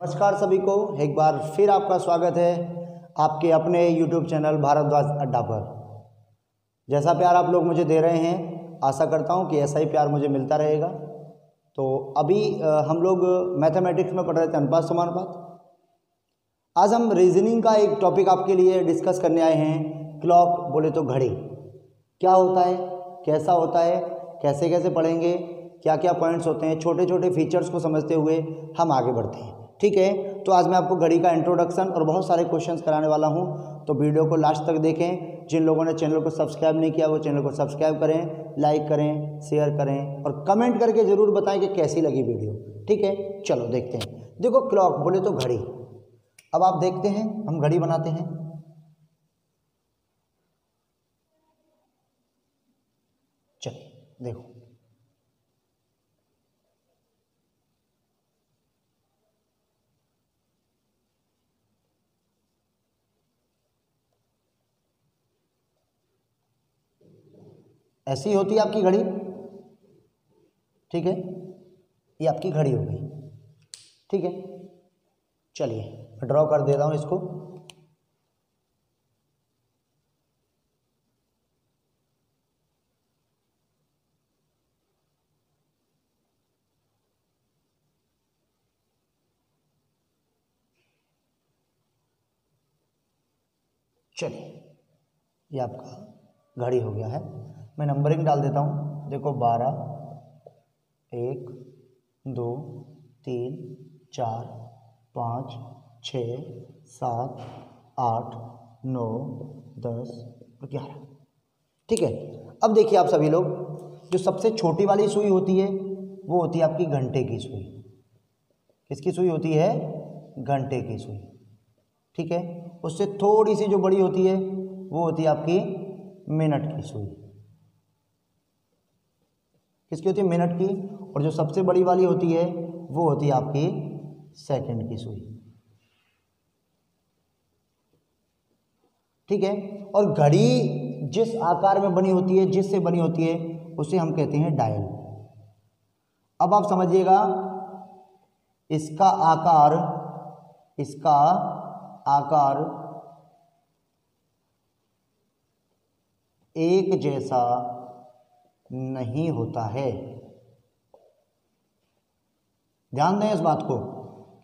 नमस्कार सभी को, एक बार फिर आपका स्वागत है आपके अपने YouTube चैनल भारद्वाज अड्डा पर। जैसा प्यार आप लोग मुझे दे रहे हैं, आशा करता हूं कि ऐसा ही प्यार मुझे मिलता रहेगा। तो अभी हम लोग मैथमेटिक्स में पढ़ रहे थे अनुपात समानुपात। आज हम रीजनिंग का एक टॉपिक आपके लिए डिस्कस करने आए हैं। क्लॉक बोले तो घड़ी क्या होता है, कैसा होता है, कैसे कैसे पढ़ेंगे, क्या क्या पॉइंट्स होते हैं, छोटे छोटे फीचर्स को समझते हुए हम आगे बढ़ते हैं। ठीक है, तो आज मैं आपको घड़ी का इंट्रोडक्शन और बहुत सारे क्वेश्चंस कराने वाला हूं, तो वीडियो को लास्ट तक देखें। जिन लोगों ने चैनल को सब्सक्राइब नहीं किया वो चैनल को सब्सक्राइब करें, लाइक करें, शेयर करें और कमेंट करके ज़रूर बताएं कि कैसी लगी वीडियो। ठीक है, चलो देखते हैं। देखो, क्लॉक बोले तो घड़ी। अब आप देखते हैं, हम घड़ी बनाते हैं। चलिए देखो, ऐसी होती है आपकी घड़ी। ठीक है, ये आपकी घड़ी हो गई। ठीक है, चलिए मैं ड्रॉ कर दे रहा हूं इसको। चलिए, ये आपका घड़ी हो गया है। मैं नंबरिंग डाल देता हूँ। देखो, 12, 1, 2, 3, 4, 5, 6, 7, 8, 9, 10 और 11। ठीक है, अब देखिए आप सभी लोग, जो सबसे छोटी वाली सुई होती है वो होती है आपकी घंटे की सुई। किसकी सुई होती है? घंटे की सुई। ठीक है, उससे थोड़ी सी जो बड़ी होती है वो होती है आपकी मिनट की सुई। किसकी होती है? मिनट की। और जो सबसे बड़ी वाली होती है वो होती है आपकी सेकंड की सुई। ठीक है, और घड़ी जिस आकार में बनी होती है, जिससे बनी होती है, उसे हम कहते हैं डायल। अब आप समझिएगा, इसका आकार एक जैसा नहीं होता है। ध्यान दें इस बात को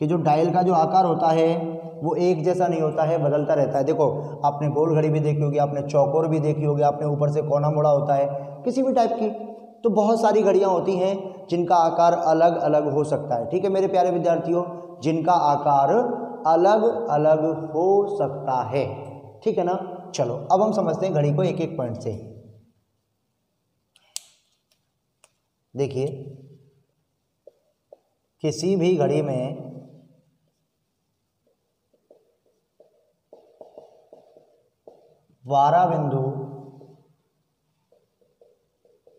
कि जो डायल का जो आकार होता है वो एक जैसा नहीं होता है, बदलता रहता है। देखो, आपने गोल घड़ी भी देखी होगी, आपने चौकोर भी देखी होगी, आपने ऊपर से कोना मोड़ा होता है, किसी भी टाइप की। तो बहुत सारी घड़ियां होती हैं जिनका आकार अलग अलग हो सकता है। ठीक है मेरे प्यारे विद्यार्थियों, जिनका आकार अलग अलग हो सकता है। ठीक है ना। चलो अब हम समझते हैं घड़ी को एक एक पॉइंट से। देखिए, किसी भी घड़ी में बारह बिंदु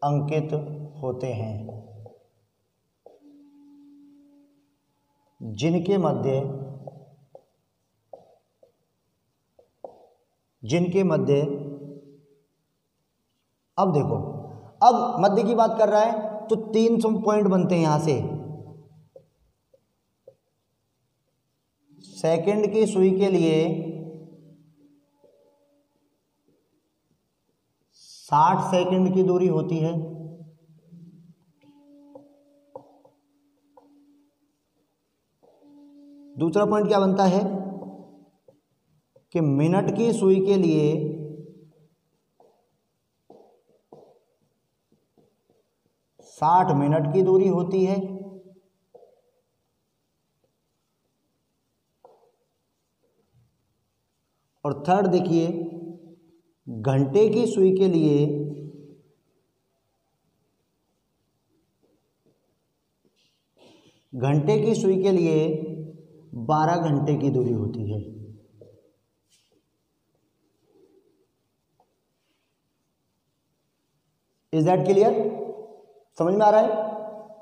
अंकित होते हैं, जिनके मध्य अब देखो, अब मध्य की बात कर रहा है तो 300 पॉइंट बनते हैं यहां से। सेकंड की सुई के लिए 60 सेकंड की दूरी होती है। दूसरा पॉइंट क्या बनता है कि मिनट की सुई के लिए 60 मिनट की दूरी होती है। और थर्ड देखिए, घंटे की सुई के लिए 12 घंटे की दूरी होती है। Is that clear? समझ में आ रहा है?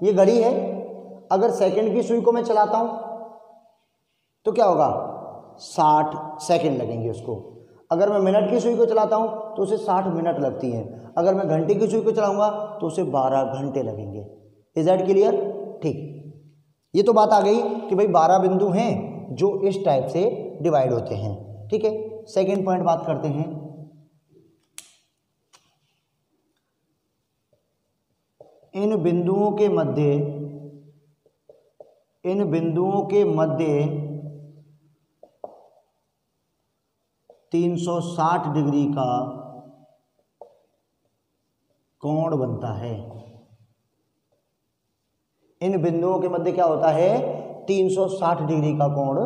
ये घड़ी है, अगर सेकंड की सुई को मैं चलाता हूं तो क्या होगा? 60 सेकंड लगेंगे उसको। अगर मैं मिनट की सुई को चलाता हूं तो उसे 60 मिनट लगती हैं। अगर मैं घंटे की सुई को चलाऊंगा तो उसे 12 घंटे लगेंगे। Is that clear? ठीक, ये तो बात आ गई कि भाई 12 बिंदु हैं जो इस टाइप से डिवाइड होते हैं। ठीक है, सेकंड पॉइंट बात करते हैं। इन बिंदुओं के मध्य 360 डिग्री का कोण बनता है। इन बिंदुओं के मध्य क्या होता है? 360 डिग्री का कोण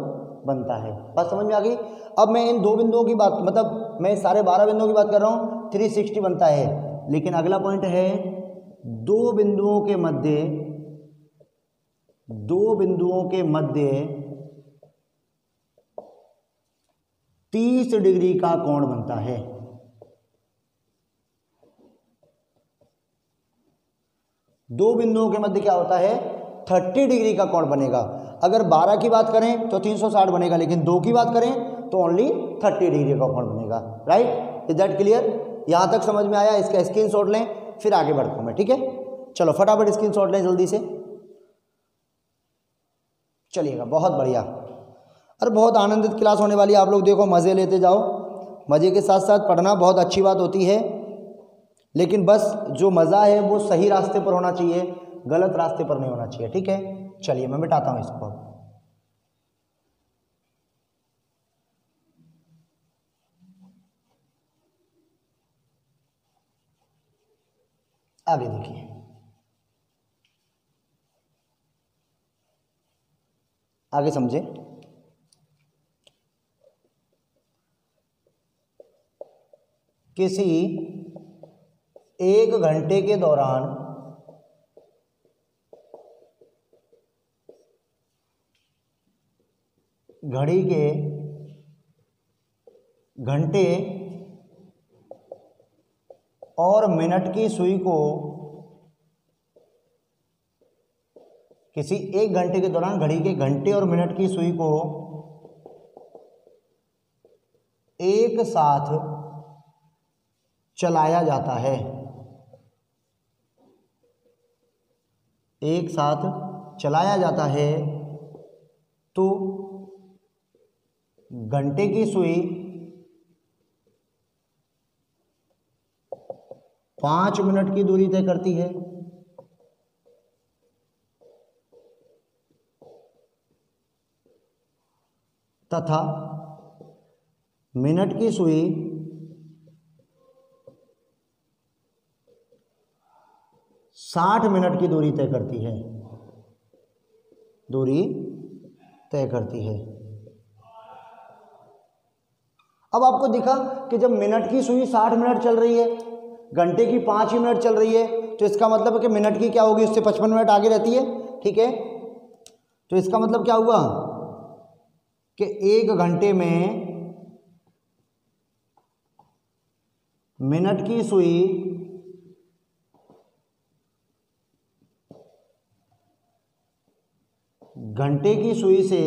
बनता है। बात समझ में आ गई? अब मैं इन दो बिंदुओं की बात, मतलब मैं सारे 12 बिंदुओं की बात कर रहा हूं, 360 बनता है। लेकिन अगला पॉइंट है, दो बिंदुओं के मध्य 30 डिग्री का कोण बनता है। दो बिंदुओं के मध्य क्या होता है? 30 डिग्री का कोण बनेगा। अगर 12 की बात करें तो 360 बनेगा, लेकिन 2 की बात करें तो ओनली 30 डिग्री का कोण बनेगा। Right, is that clear? यहां तक समझ में आया? इसका स्क्रीनशॉट लें, फिर आगे बढ़ता हूं मैं। ठीक है, चलो फटाफट स्क्रीनशॉट लें जल्दी से। चलिएगा, बहुत बढ़िया। और बहुत आनंदित क्लास होने वाली है। आप लोग देखो, मज़े लेते जाओ। मज़े के साथ साथ पढ़ना बहुत अच्छी बात होती है, लेकिन बस जो मज़ा है वो सही रास्ते पर होना चाहिए, गलत रास्ते पर नहीं होना चाहिए। ठीक है, चलिए मैं मिटाता हूँ इसको। आगे देखिए, आगे समझे। किसी एक घंटे के दौरान घड़ी के घंटे और मिनट की सुई को, किसी एक घंटे के दौरान घड़ी के घंटे और मिनट की सुई को एक साथ चलाया जाता है। एक साथ चलाया जाता है तो घंटे की सुई 5 मिनट की दूरी तय करती है, तथा मिनट की सुई 60 मिनट की दूरी तय करती है। दूरी तय करती है। अब आपको दिखा कि जब मिनट की सुई 60 मिनट चल रही है, घंटे की 5 ही मिनट चल रही है, तो इसका मतलब है कि मिनट की क्या होगी, उससे 55 मिनट आगे रहती है। ठीक है, तो इसका मतलब क्या हुआ कि एक घंटे में मिनट की सुई घंटे की सुई से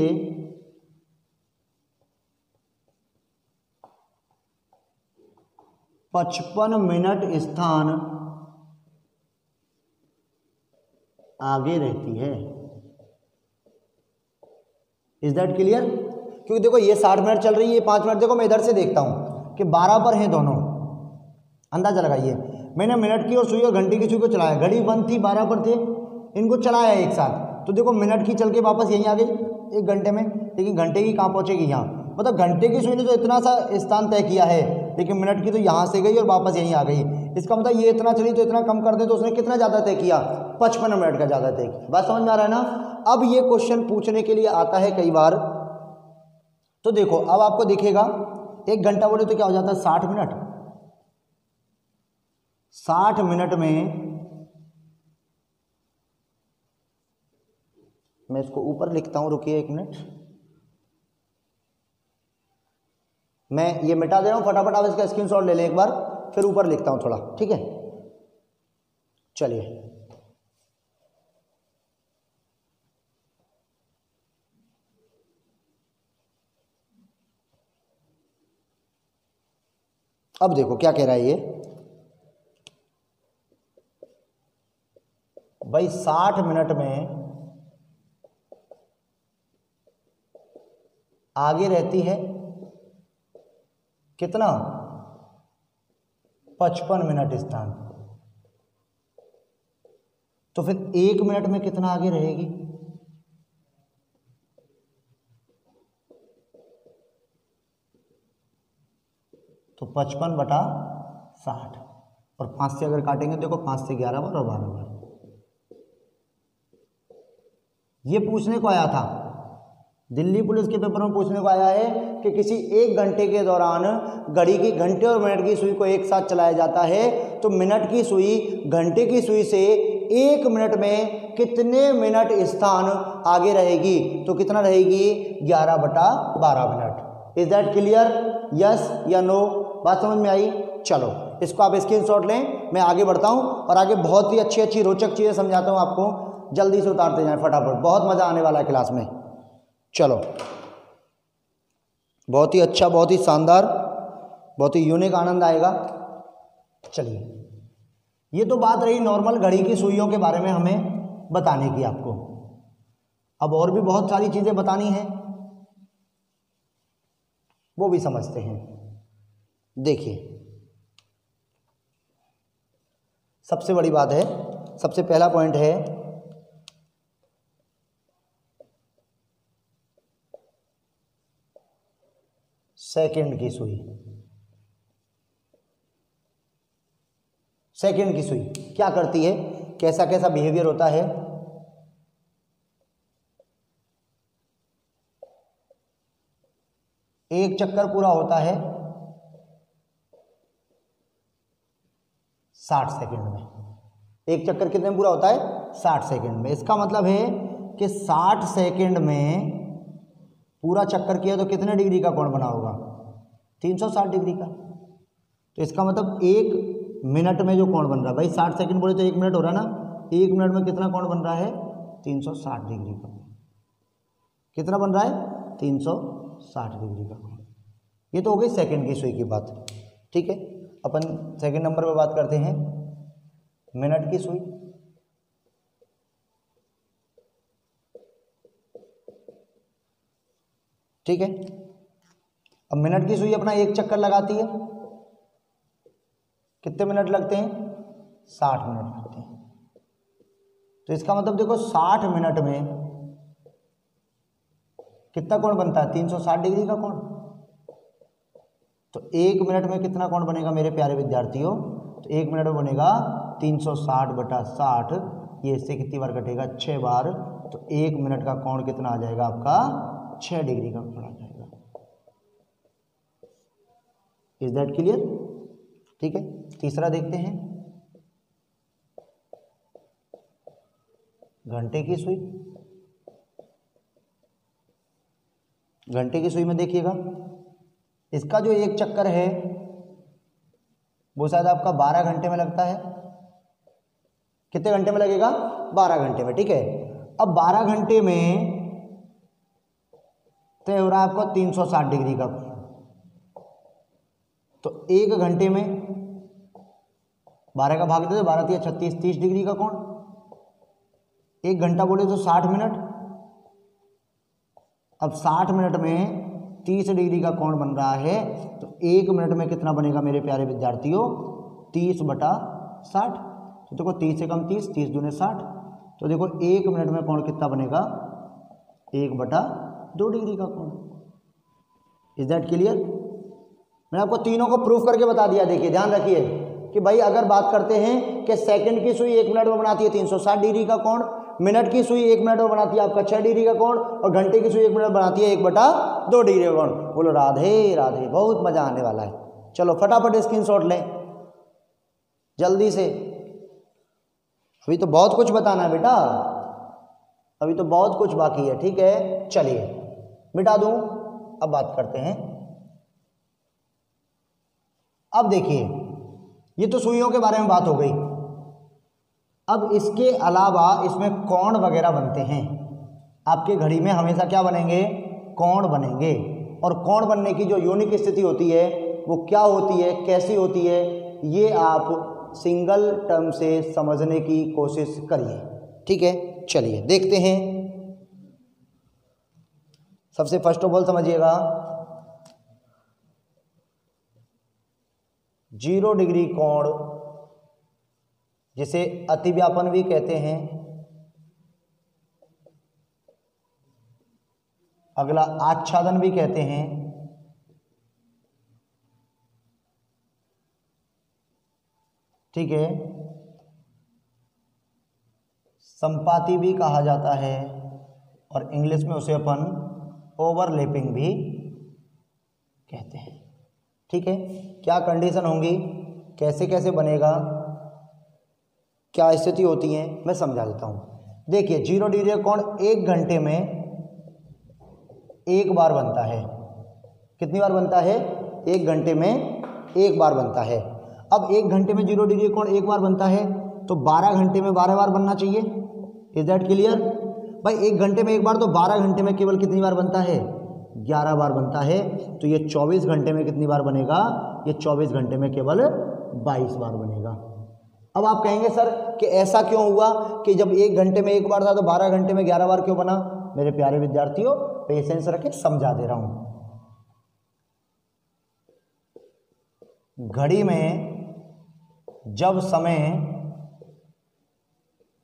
55 मिनट स्थान आगे रहती है। Is that clear? क्योंकि देखो ये 60 मिनट चल रही है, 5 मिनट। देखो मैं इधर से देखता हूं कि 12 पर हैं दोनों, अंदाजा लगाइए। मैंने मिनट की और सुई और घंटे की सुई को चलाया, घड़ी बंद थी, 12 पर थे, इनको चलाया एक साथ, तो देखो मिनट की चल के वापस यहीं आ गई एक घंटे में, लेकिन घंटे की कहाँ पहुंचेगी? यहाँ। मतलब घंटे की सुई ने जो इतना सा स्थान तय किया है, लेकिन मिनट की तो यहाँ से गई और वापस यहीं आ गई। इसका मतलब ये इतना चली तो इतना कम कर दे, तो उसने कितना ज़्यादा तय किया? 55 मिनट का ज़्यादा तय किया। बात समझ में आ रहा है ना? अब ये क्वेश्चन पूछने के लिए आता है कई बार। तो देखो अब आपको दिखेगा, एक घंटा बोले तो क्या हो जाता है? 60 मिनट। 60 मिनट में मैं इसको ऊपर लिखता हूं, रुकिए एक मिनट, मैं ये मिटा दे रहा हूं, फटाफट आप इसका स्क्रीनशॉट ले लें एक बार, फिर ऊपर लिखता हूं थोड़ा। ठीक है, चलिए अब देखो क्या कह रहा है ये भाई। 60 मिनट में आगे रहती है कितना 55 मिनट स्थान, तो फिर 1 मिनट में कितना आगे रहेगी? तो 55/60 और 5 से अगर काटेंगे देखो 5 से 11 बार और 12 बार। ये पूछने को आया था दिल्ली पुलिस के पेपर में, पूछने को आया है कि किसी 1 घंटे के दौरान घड़ी की घंटे और मिनट की सुई को एक साथ चलाया जाता है तो मिनट की सुई घंटे की सुई से 1 मिनट में कितने मिनट स्थान आगे रहेगी? तो कितना रहेगी? 11/12 minute. Is that clear? Yes या नो? बात समझ में आई? चलो इसको आप स्क्रीनशॉट लें, मैं आगे बढ़ता हूं और आगे बहुत ही अच्छी अच्छी रोचक चीज़ें समझाता हूं आपको। जल्दी से उतारते जाएं फटाफट, बहुत मज़ा आने वाला है क्लास में। चलो, बहुत ही अच्छा, बहुत ही शानदार, बहुत ही यूनिक आनंद आएगा। चलिए, ये तो बात रही नॉर्मल घड़ी की सुइयों के बारे में हमें बताने की आपको। अब और भी बहुत सारी चीज़ें बतानी हैं, वो भी समझते हैं। देखिए, सबसे बड़ी बात है, सबसे पहला पॉइंट है सेकंड की सुई। सेकंड की सुई क्या करती है, कैसा कैसा बिहेवियर होता है? एक चक्कर पूरा होता है 60 सेकंड में। एक चक्कर कितने में पूरा होता है? 60 सेकंड में। इसका मतलब है कि 60 सेकंड में पूरा चक्कर किया तो कितने डिग्री का कोण बना होगा? 360 डिग्री का। तो इसका मतलब 1 मिनट में जो कोण बन रहा है, भाई 60 सेकंड बोले तो 1 मिनट हो रहा है ना, 1 मिनट में कितना कोण बन रहा है? 360 डिग्री का। कितना बन रहा है? 360 डिग्री का कोण। ये तो हो गई सेकंड की सुई की बात। ठीक है, अपन सेकंड नंबर पे बात करते हैं मिनट की सुई। ठीक है, अब मिनट की सुई अपना एक चक्कर लगाती है, कितने मिनट लगते हैं? 60 मिनट लगते हैं। तो इसका मतलब देखो 60 मिनट में कितना कोण बनता है? 360 डिग्री का कोण। तो 1 मिनट में कितना कोण बनेगा मेरे प्यारे विद्यार्थियों? तो 1 मिनट में बनेगा 360/60। ये इससे कितनी बार कटेगा? 6 बार। तो 1 मिनट का कोण कितना आ जाएगा आपका? 6 डिग्री का कोण आ जाएगा। Is that clear? ठीक है, तीसरा देखते हैं घंटे की सुई। घंटे की सुई में देखिएगा, इसका जो एक चक्कर है वो शायद आपका 12 घंटे में लगता है। कितने घंटे में लगेगा? 12 घंटे में। ठीक है, अब 12 घंटे में तय हो रहा है आपको 360 डिग्री का। तो 1 घंटे में 12 का भाग दे दो, 12 × 36 30 डिग्री का कोण। 1 घंटा बोले तो 60 मिनट। अब 60 मिनट में 30 डिग्री का कोण बन रहा है, तो 1 मिनट में कितना बनेगा मेरे प्यारे विद्यार्थियों? 30/60। तो देखो 30 से कम 30, 30 दूने 60। तो देखो 1 मिनट में कोण कितना बनेगा? 1/2 डिग्री का कोण। Is that clear? मैंने आपको तीनों को प्रूफ करके बता दिया। देखिए, ध्यान रखिए कि भाई अगर बात करते हैं कि सेकंड की सुई 1 मिनट में बनाती है 360 डिग्री का कोण, मिनट की सुई 1 मिनट में बनाती है आपका 6 डिग्री का कोण, और घंटे की सुई 1 मिनट में बनाती है 1/2 डिग्री का कोण। बोलो राधे राधे, बहुत मजा आने वाला है। चलो फटाफट स्क्रीनशॉट लें जल्दी से, अभी तो बहुत कुछ बताना है बेटा, अभी तो बहुत कुछ बाकी है। ठीक है, चलिए मिटा दूं। अब बात करते हैं, अब देखिए ये तो सुइयों के बारे में बात हो गई। अब इसके अलावा इसमें कोण वगैरह बनते हैं। आपके घड़ी में हमेशा क्या बनेंगे? कोण बनेंगे। और कोण बनने की जो यूनिक स्थिति होती है वो क्या होती है, कैसी होती है, ये आप सिंगल टर्म से समझने की कोशिश करिए। ठीक है, चलिए देखते हैं। सबसे फर्स्ट ऑफ ऑल समझिएगा, 0 डिग्री कोण जिसे अतिव्यापन भी कहते हैं, अगला आच्छादन भी कहते हैं, ठीक है, संपाती भी कहा जाता है और इंग्लिश में उसे अपन ओवरलैपिंग भी कहते हैं। ठीक है, क्या कंडीशन होंगी, कैसे कैसे बनेगा, क्या स्थिति होती है, मैं समझा देता हूँ। देखिए 0 डिग्री का कोण 1 घंटे में एक बार बनता है। कितनी बार बनता है? 1 घंटे में एक बार बनता है। अब 1 घंटे में 0 डिग्री का कोण एक बार बनता है तो 12 घंटे में 12 बार बनना चाहिए। Is that clear? भाई 1 घंटे में एक बार तो 12 घंटे में केवल कितनी बार बनता है? 11 बार बनता है। तो ये 24 घंटे में कितनी बार बनेगा? ये 24 घंटे में केवल 22 बार बनेगा। अब आप कहेंगे सर कि ऐसा क्यों हुआ कि जब 1 घंटे में एक बार था तो 12 घंटे में 11 बार क्यों बना? मेरे प्यारे विद्यार्थियों पेशेंस रखें, समझा दे रहा हूं। घड़ी में जब समय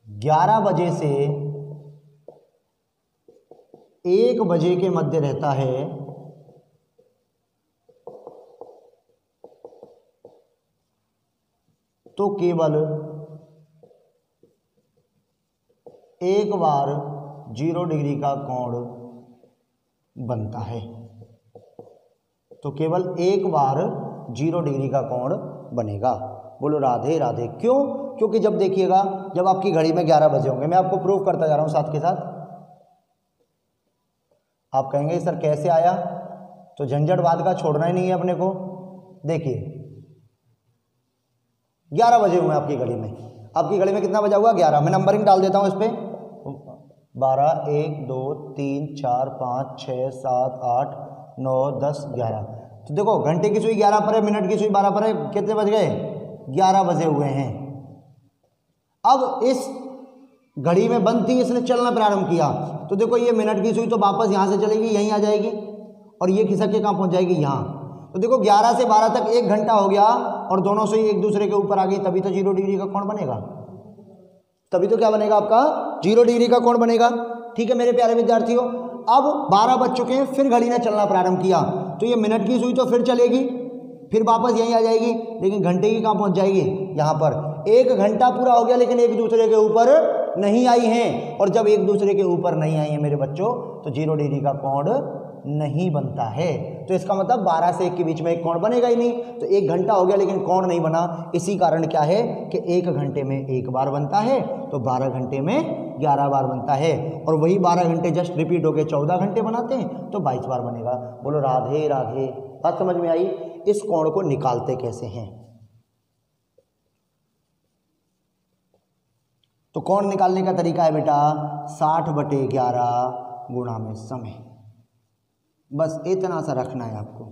11 बजे से 1 बजे के मध्य रहता है तो केवल एक बार 0 डिग्री का कोण बनता है। तो केवल एक बार 0 डिग्री का कोण बनेगा। बोलो राधे राधे। क्यों? क्योंकि जब देखिएगा, जब आपकी घड़ी में 11 बजे होंगे, मैं आपको प्रूव करता जा रहा हूं साथ के साथ। आप कहेंगे सर कैसे आया? तो झंझटवाद का छोड़ना ही नहीं है अपने को। देखिए 11 बजे हुए आपकी घड़ी में, आपकी घड़ी में कितना बजा हुआ? 11। मैं नंबरिंग डाल देता हूं इस पर। 12, 1, 2, 3, 4, 5, 6, 7, 8, 9, 10, 11। तो देखो घंटे की सुई 11 पर है, मिनट की सुई 12 पर है, कितने बज गए? 11 बजे हुए हैं। अब इस घड़ी में बंद थी, इसने चलना प्रारंभ किया तो देखो ये मिनट की सुई तो वापस यहां से चलेगी, यहीं आ जाएगी और ये खिसक के कहां पहुंच जाएगी? यहां। तो देखो 11 से 12 तक 1 घंटा हो गया और दोनों सुई एक दूसरे के ऊपर आ गई, तभी तो 0 डिग्री का कोण बनेगा। तभी तो क्या बनेगा आपका? 0 डिग्री का कोण बनेगा। ठीक है मेरे प्यारे विद्यार्थियों, अब 12 बज चुके हैं, फिर घड़ी ने चलना प्रारंभ किया तो ये मिनट की सुई तो फिर चलेगी, फिर वापस यहीं आ जाएगी, लेकिन घंटे की कहाँ पहुंच जाएगी? यहाँ पर। 1 घंटा पूरा हो गया लेकिन एक दूसरे के ऊपर नहीं आई हैं, और जब एक दूसरे के ऊपर नहीं आई हैं मेरे बच्चों तो 0 डिग्री का कोण नहीं बनता है। तो इसका मतलब 12 से 1 के बीच में एक कोण बनेगा ही नहीं। तो 1 घंटा हो गया लेकिन कोण नहीं बना। इसी कारण क्या है कि 1 घंटे में एक बार बनता है तो 12 घंटे में 11 बार बनता है, और वही 12 घंटे जस्ट रिपीट होके 14 घंटे बनाते हैं तो 22 बार बनेगा। बोलो राधे राधे। बात समझ में आई? इस कोण को निकालते कैसे हैं? तो कोण निकालने का तरीका है बेटा 60/11 गुणा में समय। बस इतना सा रखना है आपको।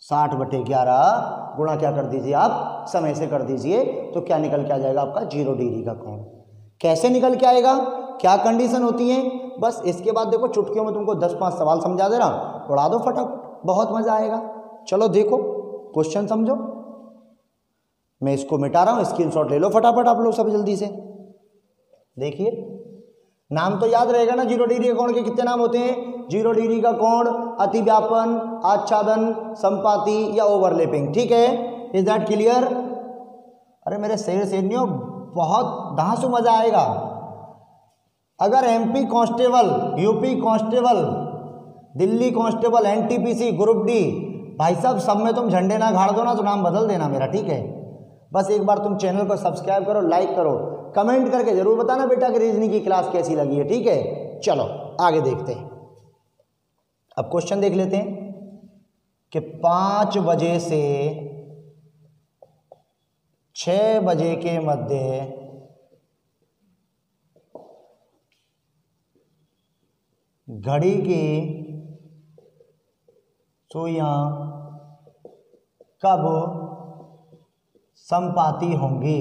60/11 गुणा क्या कर दीजिए आप? समय से कर दीजिए, तो क्या निकल के आ जाएगा आपका? 0 डिग्री का कोण। कैसे निकल के आएगा? क्या कंडीशन होती है? बस इसके बाद देखो चुटकियों में तुमको 10-5 सवाल समझा दे रहा, उड़ा दो फटाफट, बहुत मजा आएगा। चलो देखो क्वेश्चन समझो। मैं इसको मिटा रहा हूं, स्क्रीनशॉट ले लो फटाफट आप लोग सब जल्दी से। देखिए नाम तो याद रहेगा ना 0 डिग्री के कोण के कितने नाम होते हैं? 0 डिग्री का कोण, अतिव्यापन, आच्छादन, संपाती या ओवरलैपिंग। ठीक है, इज दैट क्लियर? अरे मेरे शेर शेरनियों बहुत धांसू मजा आएगा। अगर MP constable, UP constable, Delhi constable, NTPC, group D, भाई साहब सब में तुम झंडे ना गाड़ दो ना तो नाम बदल देना मेरा। ठीक है, बस एक बार तुम चैनल को सब्सक्राइब करो, लाइक करो, कमेंट करके जरूर बताना बेटा कि रीजनिंग की क्लास कैसी लगी है। ठीक है, चलो आगे देखते हैं। अब क्वेश्चन देख लेते हैं कि 5 बजे से 6 बजे के मध्य घड़ी की सुइयां कब संपाती होंगी?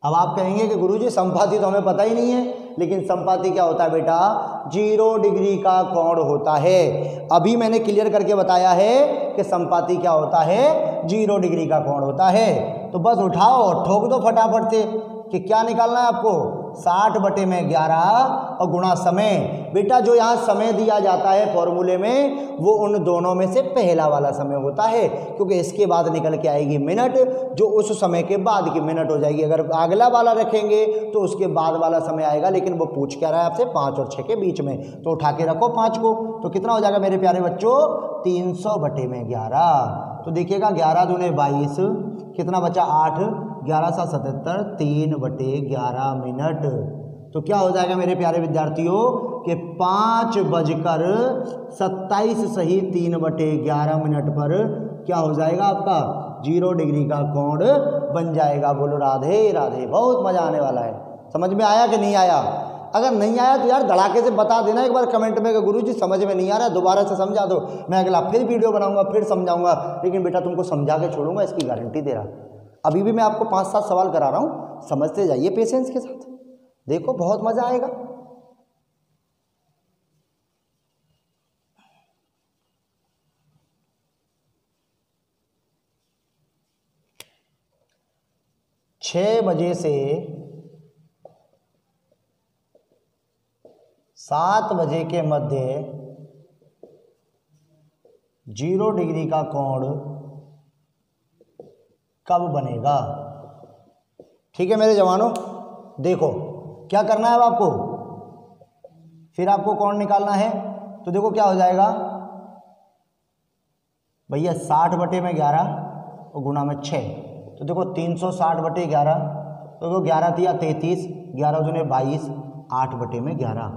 अब आप कहेंगे कि गुरुजी संपाती तो हमें पता ही नहीं है, लेकिन संपाती क्या होता है बेटा? 0 डिग्री का कोण होता है। अभी मैंने क्लियर करके बताया है कि संपाती क्या होता है, 0 डिग्री का कोण होता है। तो बस उठाओ और ठोक दो फटाफट से कि क्या निकालना है आपको, 60/11 और गुणा समय। बेटा जो यहाँ समय दिया जाता है फॉर्मूले में वो उन दोनों में से पहला वाला समय होता है, क्योंकि इसके बाद निकल के आएगी मिनट, जो उस समय के बाद की मिनट हो जाएगी। अगर अगला वाला रखेंगे तो उसके बाद वाला समय आएगा, लेकिन वो पूछ क्या रहा है आपसे, 5 और 6 के बीच में, तो उठा के रखो 5 को। तो कितना हो जाएगा मेरे प्यारे बच्चों, 300/11। तो देखिएगा 11 दूने 22, कितना बचा 8, 11 × 77, 3/11 मिनट। तो क्या हो जाएगा मेरे प्यारे विद्यार्थियों कि 5:27 सही 3/11 मिनट पर क्या हो जाएगा आपका 0 डिग्री का कोण बन जाएगा। बोलो राधे राधे। बहुत मजा आने वाला है। समझ में आया कि नहीं आया? अगर नहीं आया तो यार धड़ाके से बता देना एक बार कमेंट में कि गुरुजी समझ में नहीं आ रहा, दोबारा से समझा दो, मैं अगला फिर वीडियो बनाऊंगा, फिर समझाऊंगा। लेकिन बेटा तुमको समझा के छोड़ूंगा, इसकी गारंटी दे रहा। अभी भी मैं आपको 5-7 सवाल करा रहा हूँ, समझते जाइए पेशेंस के साथ, देखो बहुत मजा आएगा। छः बजे से 7 बजे के मध्य 0 डिग्री का कोण कब बनेगा? ठीक है मेरे जवानों, देखो क्या करना है अब आपको, फिर आपको कोण निकालना है। तो देखो क्या हो जाएगा भैया, 60/11 और गुणा में 6, तो देखो 360/11, तो देखो 11 तिया 33, 11 दूने 22, 8/11।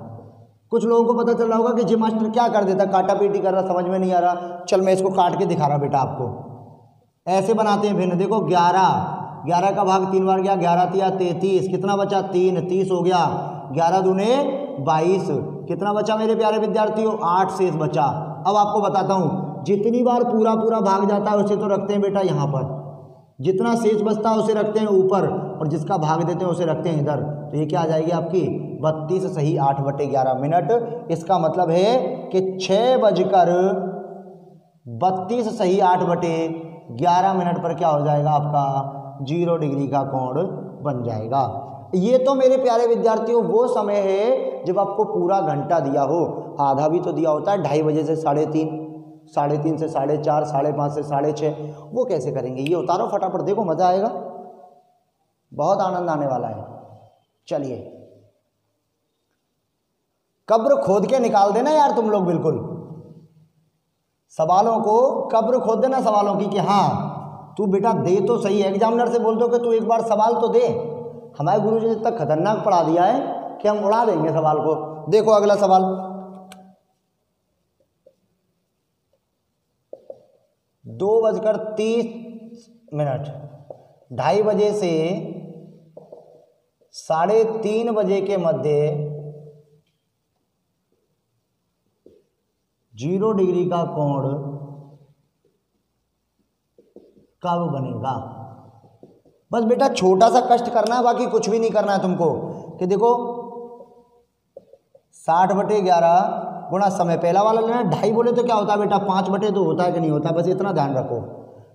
कुछ लोगों को पता चल रहा होगा कि जी मास्टर क्या कर देता, काटा पीटी कर रहा, समझ में नहीं आ रहा। चल मैं इसको काट के दिखा रहा बेटा आपको, ऐसे बनाते हैं फिर। देखो 11 का भाग 3 बार गया, 11 तिया 33, कितना बचा 3, 30 हो गया, 11 दूने 22, कितना बचा मेरे प्यारे विद्यार्थियों 8 शेष बचा। अब आपको बताता हूँ, जितनी बार पूरा भाग जाता है उसे तो रखते हैं बेटा यहाँ पर, जितना शेष बचता है उसे रखते हैं ऊपर, और जिसका भाग देते हैं उसे रखते हैं इधर। तो ये क्या आ जाएगी आपकी 32 सही 8/11 मिनट। इसका मतलब है कि 6:32 सही 8/11 मिनट पर क्या हो जाएगा आपका 0 डिग्री का कोण बन जाएगा। ये तो मेरे प्यारे विद्यार्थियों वो समय है जब आपको पूरा घंटा दिया हो, आधा भी तो दिया होता है, 2:30 बजे से 3:30, 3:30 से 4:30, 5:30 से 6:30। वो कैसे करेंगे, ये उतारो फटाफट, देखो मजा आएगा, बहुत आनंद आने वाला है। चलिए कब्र खोद के निकाल देना यार तुम लोग, बिल्कुल सवालों को कब्र खोद देना सवालों की, कि हाँ तू बेटा दे तो सही है, एग्जामिनर से बोल दो कि तू एक बार सवाल तो दे। हमारे गुरुजी ने इतना खतरनाक पढ़ा दिया है कि हम उड़ा देंगे सवाल को। देखो अगला सवाल, 2:30, 2:30 बजे से 3:30 बजे के मध्य 0 डिग्री का कोण कब बनेगा? बस बेटा छोटा सा कष्ट करना है, बाकी कुछ भी नहीं करना है तुमको। कि देखो 60/11 गुणा समय, पहला वाला लेना। 2.5 बोले तो क्या होता है बेटा 5/2 होता है कि नहीं होता, बस इतना ध्यान रखो।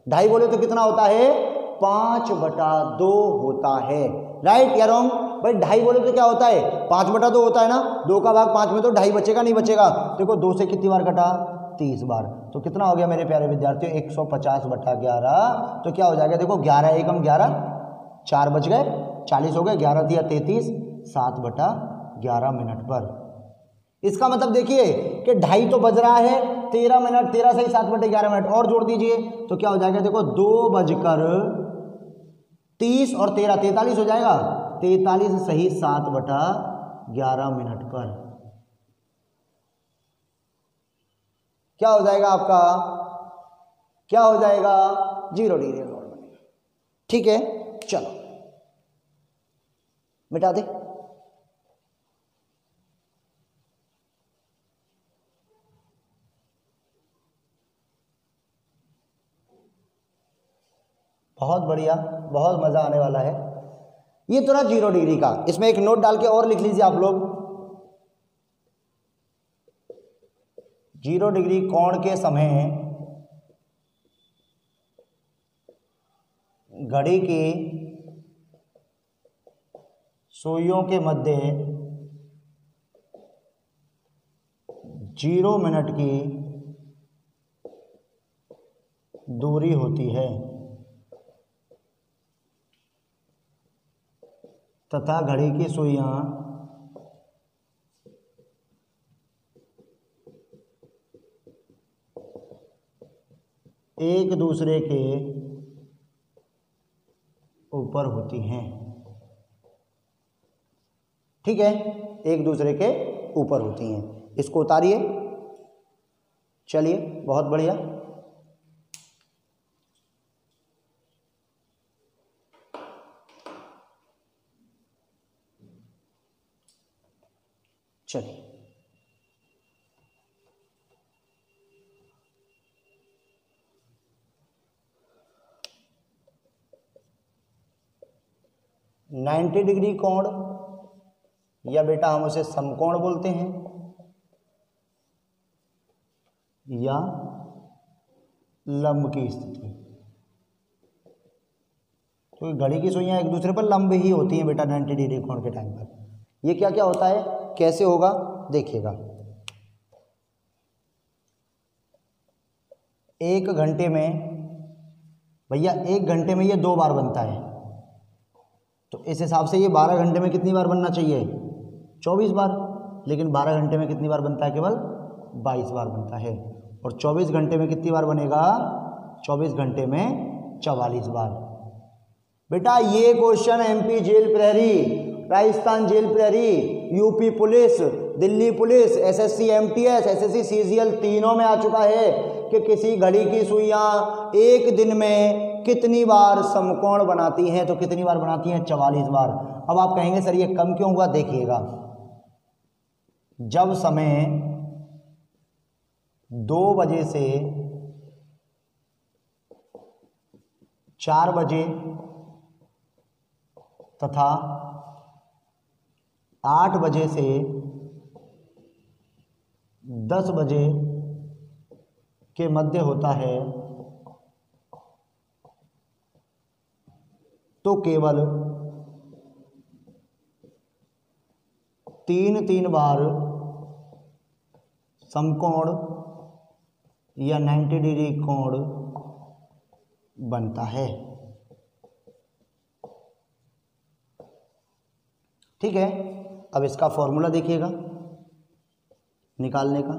2.5 बोले तो कितना होता है 5/2 होता है, राइट या रॉन्ग भाई? 2.5 बोले तो क्या होता है 5/2 होता है ना, 2 का भाग 5 में तो 2.5 बचेगा नहीं बचेगा? देखो 2 से कितनी बार कटा 30 बार, तो कितना हो गया मेरे प्यारे विद्यार्थियों 150/11। तो क्या हो जाएगा देखो 11 एकम 11, 4 बच गए 40 हो गए, 11 दिया 33, 7/11 मिनट पर। इसका मतलब देखिए कि 2.5 तो बज रहा है 13 मिनट, 13 सही 7/11 मिनट, और जोड़ दीजिए तो क्या हो जाएगा देखो 2:30 और 13 43 हो जाएगा, 43 सही 7/11 मिनट पर। क्या हो जाएगा आपका, क्या हो जाएगा 0 डिग्री का कोण बनेगा। ठीक है चलो मिटा दे। बहुत बढ़िया, बहुत मजा आने वाला है। ये तो रहा 0 डिग्री का, इसमें एक नोट डाल के और लिख लीजिए आप लोग। 0 डिग्री कोण के समय घड़ी की सुइयों के मध्य 0 मिनट की दूरी होती है तथा घड़ी की सुइयां एक दूसरे के ऊपर होती हैं। ठीक है, एक दूसरे के ऊपर होती हैं। इसको उतारिए। चलिए, बहुत बढ़िया। चलिए, नाइन्टी डिग्री कोण या बेटा हम उसे समकोण बोलते हैं, या लंब की स्थिति। तो घड़ी की सुइयां एक दूसरे पर लंब ही होती हैं बेटा 90 डिग्री कोण के टाइम पर। ये क्या क्या होता है, कैसे होगा देखिएगा। 1 घंटे में भैया 1 घंटे में ये 2 बार बनता है, तो इस हिसाब से ये 12 घंटे में कितनी बार बनना चाहिए, 24 बार। लेकिन 12 घंटे में कितनी बार बनता है, केवल 22 बार बनता है। और 24 घंटे में कितनी बार बनेगा, 24 घंटे में 44 बार। बेटा ये क्वेश्चन एमपी जेल प्रहरी, राजस्थान जेल प्रहरी, UP police, Delhi police, SSC MTS, SSC CGL तीनों में आ चुका है कि किसी घड़ी की सुइयां एक दिन में कितनी बार समकोण बनाती हैं। तो कितनी बार बनाती हैं, 44 बार। अब आप कहेंगे सर ये कम क्यों हुआ, देखिएगा। जब समय 2 बजे से 4 बजे तथा 8 बजे से 10 बजे के मध्य होता है, तो केवल 3 बार समकोण या 90 डिग्री कोण बनता है। ठीक है, अब इसका फॉर्मूला देखिएगा निकालने का।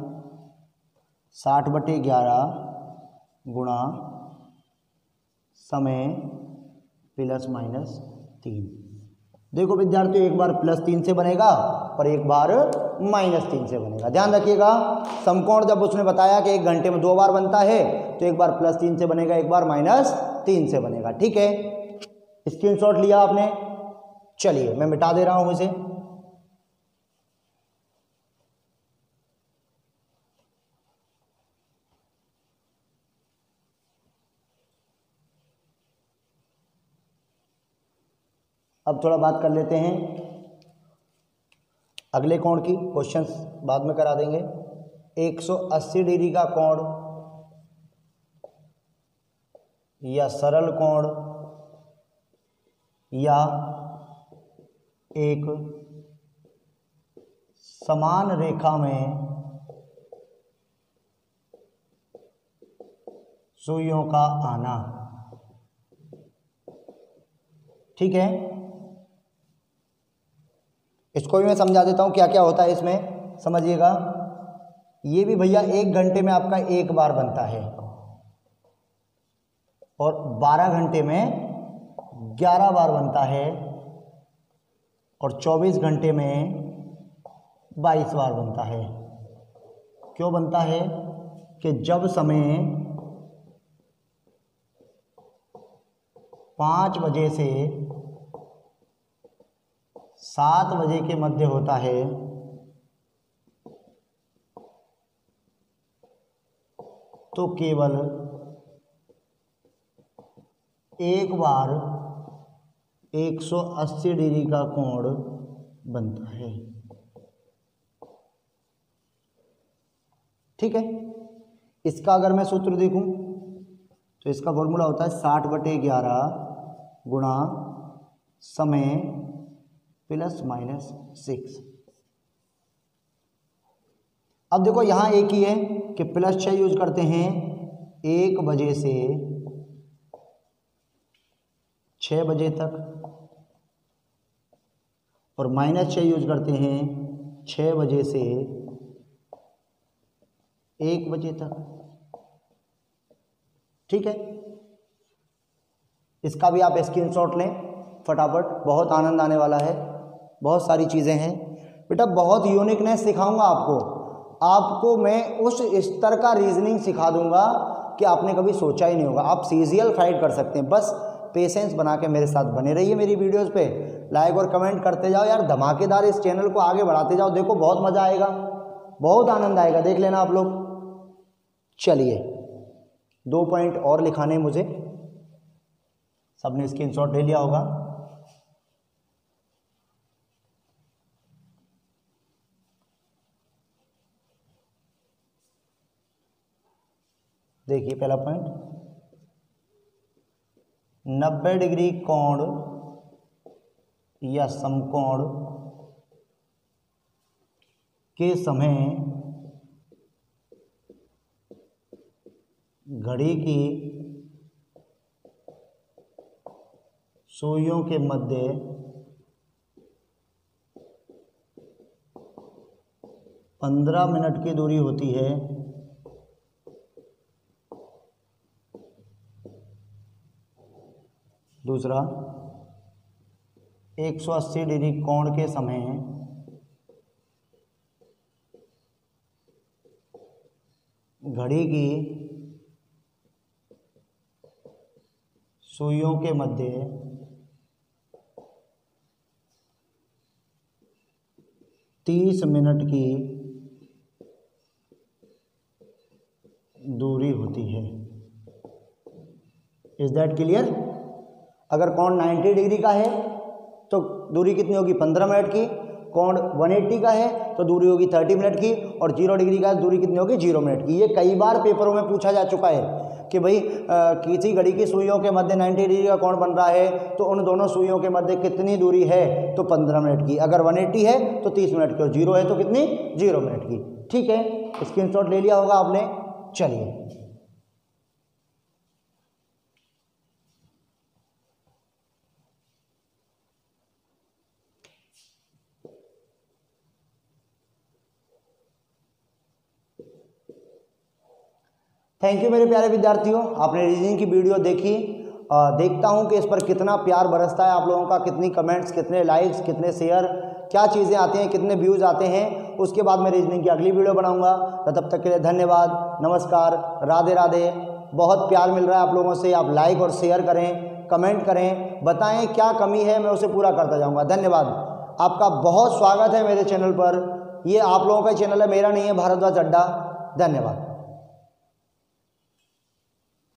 60/11 गुणा समय ±3। देखो विद्यार्थियों, एक बार +3 से बनेगा और एक बार -3 से बनेगा। ध्यान रखिएगा, समकोण जब उसने बताया कि 1 घंटे में 2 बार बनता है, तो एक बार +3 से बनेगा, एक बार -3 से बनेगा। ठीक है, स्क्रीनशॉट लिया आपने। चलिए मैं मिटा दे रहा हूं इसे। अब थोड़ा बात कर लेते हैं अगले कोण की। क्वेश्चंस बाद में करा देंगे। 180 डिग्री का कोण या सरल कोण या एक समान रेखा में सुइयों का आना। ठीक है, इसको भी मैं समझा देता हूं क्या क्या होता है इसमें, समझिएगा। ये भी भैया 1 घंटे में आपका 1 बार बनता है और 12 घंटे में 11 बार बनता है और 24 घंटे में 22 बार बनता है। क्यों बनता है कि जब समय 5 बजे से 7 बजे के मध्य होता है, तो केवल एक बार 180 डिग्री का कोण बनता है। ठीक है। इसका अगर मैं सूत्र देखूं तो इसका फॉर्मूला होता है 60/11 गुणा समय +-6। अब देखो यहाँ एक ही है कि +6 यूज करते हैं 1 बजे से 6 बजे तक, और -6 यूज करते हैं 6 बजे से 1 बजे तक। ठीक है, इसका भी आप स्क्रीनशॉट लें फटाफट, बहुत आनंद आने वाला है। बहुत सारी चीज़ें हैं बेटा, बहुत यूनिकनेस सिखाऊंगा आपको मैं उस स्तर का रीजनिंग सिखा दूंगा कि आपने कभी सोचा ही नहीं होगा। आप सीजीएल फाइट कर सकते हैं, बस पेशेंस बना के मेरे साथ बने रहिए। मेरी वीडियोस पे लाइक और कमेंट करते जाओ यार, धमाकेदार इस चैनल को आगे बढ़ाते जाओ। देखो बहुत मज़ा आएगा, बहुत आनंद आएगा, देख लेना आप लोग। चलिए 2 पॉइंट और लिखाने मुझे, सबने स्क्रीनशॉट ले लिया होगा। देखिए पहला पॉइंट, 90 डिग्री कोण या समकोण के समय घड़ी की सुइयों के मध्य 15 मिनट की दूरी होती है। दूसरा, 180 डिग्री कोण के समय घड़ी की सुइयों के मध्य 30 मिनट की दूरी होती है। Is that clear? अगर कोण 90 डिग्री का है तो दूरी कितनी होगी? 15 मिनट की। कोण 180 का है तो दूरी होगी 30 मिनट की, और 0 डिग्री का दूरी कितनी होगी? 0 मिनट की। ये कई बार पेपरों में पूछा जा चुका है कि भाई किसी घड़ी की सुइयों के मध्य 90 डिग्री का कोण बन रहा है तो उन दोनों सुइयों के मध्य कितनी दूरी है? तो 15 मिनट की। अगर 180 है तो 30 मिनट की, और 0 है तो कितनी? 0 मिनट की। ठीक है, स्क्रीनशॉट ले लिया होगा आपने। चलिए थैंक यू मेरे प्यारे विद्यार्थियों, आपने रीजनिंग की वीडियो देखी। देखता हूं कि इस पर कितना प्यार बरसता है आप लोगों का, कितनी कमेंट्स, कितने लाइक्स, कितने शेयर, क्या चीज़ें आती हैं, कितने व्यूज़ आते हैं। उसके बाद मैं रीजनिंग की अगली वीडियो बनाऊंगा। तो तब तक के लिए धन्यवाद, नमस्कार, राधे राधे। बहुत प्यार मिल रहा है आप लोगों से, आप लाइक और शेयर करें, कमेंट करें, बताएँ क्या कमी है, मैं उसे पूरा करता जाऊँगा। धन्यवाद, आपका बहुत स्वागत है मेरे चैनल पर। ये आप लोगों का चैनल है, मेरा नहीं है, भारद्वाज अड्डा। धन्यवाद।